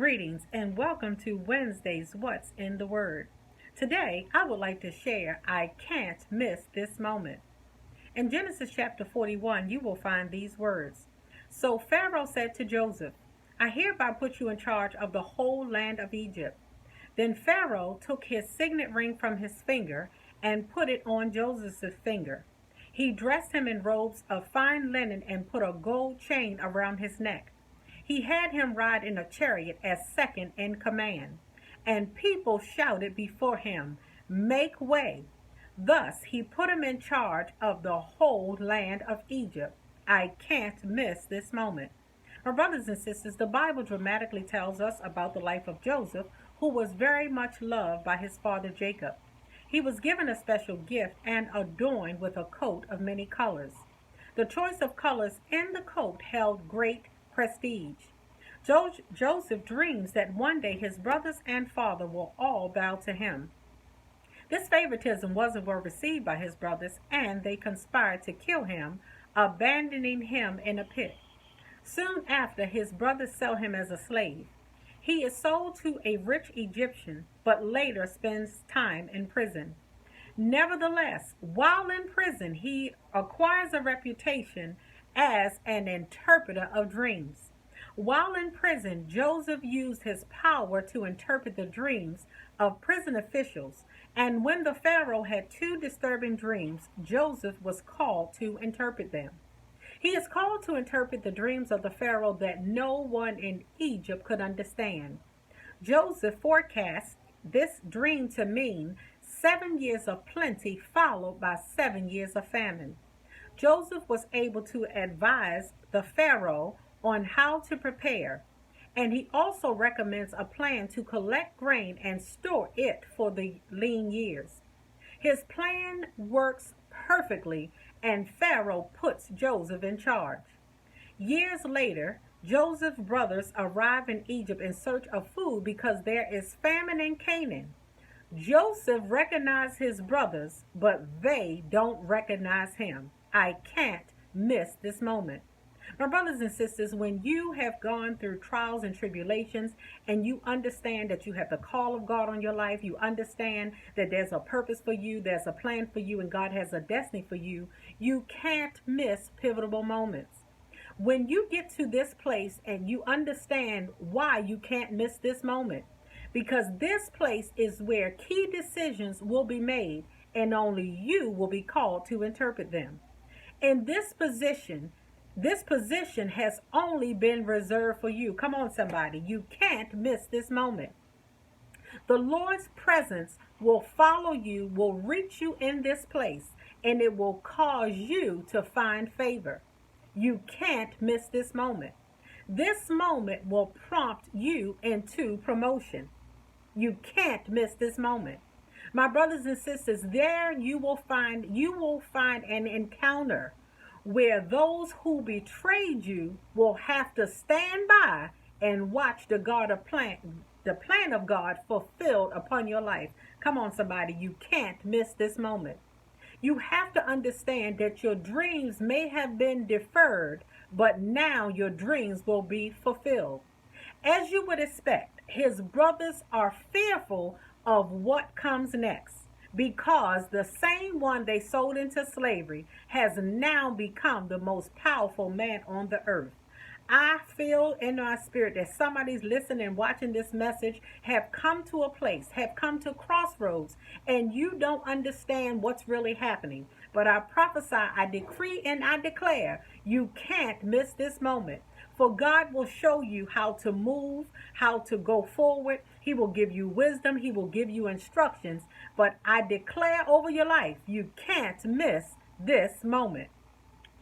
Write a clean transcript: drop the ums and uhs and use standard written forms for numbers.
Greetings and welcome to Wednesday's What's in the Word. Today, I would like to share I can't miss this moment. In Genesis chapter 41, you will find these words. So Pharaoh said to Joseph, I hereby put you in charge of the whole land of Egypt. Then Pharaoh took his signet ring from his finger and put it on Joseph's finger. He dressed him in robes of fine linen and put a gold chain around his neck. He had him ride in a chariot as second in command, and people shouted before him, Make way! Thus he put him in charge of the whole land of Egypt. I can't miss this moment. My brothers and sisters, the Bible dramatically tells us about the life of Joseph, who was very much loved by his father Jacob. He was given a special gift and adorned with a coat of many colors. The choice of colors in the coat held great prestige. Joseph dreams that one day his brothers and father will all bow to him. This favoritism wasn't well received by his brothers, and they conspired to kill him, abandoning him in a pit. Soon after, his brothers sell him as a slave. He is sold to a rich Egyptian, but later spends time in prison. Nevertheless, while in prison, he acquires a reputation as an interpreter of dreams. While in prison, Joseph used his power to interpret the dreams of prison officials, and when the Pharaoh had two disturbing dreams, Joseph was called to interpret them. He is called to interpret the dreams of the Pharaoh that no one in Egypt could understand. Joseph forecasts this dream to mean 7 years of plenty followed by 7 years of famine. Joseph was able to advise the Pharaoh on how to prepare, and he also recommends a plan to collect grain and store it for the lean years. His plan works perfectly, and Pharaoh puts Joseph in charge. Years later, Joseph's brothers arrive in Egypt in search of food because there is famine in Canaan. Joseph recognizes his brothers, but they don't recognize him. I can't miss this moment. My brothers and sisters, when you have gone through trials and tribulations and you understand that you have the call of God on your life, you understand that there's a purpose for you, there's a plan for you, and God has a destiny for you, you can't miss pivotal moments. When you get to this place and you understand why you can't miss this moment, because this place is where key decisions will be made and only you will be called to interpret them. In this position has only been reserved for you. Come on, somebody. You can't miss this moment. The Lord's presence will follow you, will reach you in this place, and it will cause you to find favor. You can't miss this moment. This moment will prompt you into promotion. You can't miss this moment. My brothers and sisters, there you will find an encounter where those who betrayed you will have to stand by and watch the plan of God fulfilled upon your life. Come on, somebody, you can't miss this moment. You have to understand that your dreams may have been deferred, but now your dreams will be fulfilled. As you would expect, his brothers are fearful of what comes next, because the same one they sold into slavery has now become the most powerful man on the earth. I feel in my spirit that somebody's listening and watching this message have come to a place, have come to crossroads, and you don't understand what's really happening. But I prophesy, I decree, and I declare, you can't miss this moment. For God will show you how to move, how to go forward. He will give you wisdom. He will give you instructions. But I declare over your life, you can't miss this moment.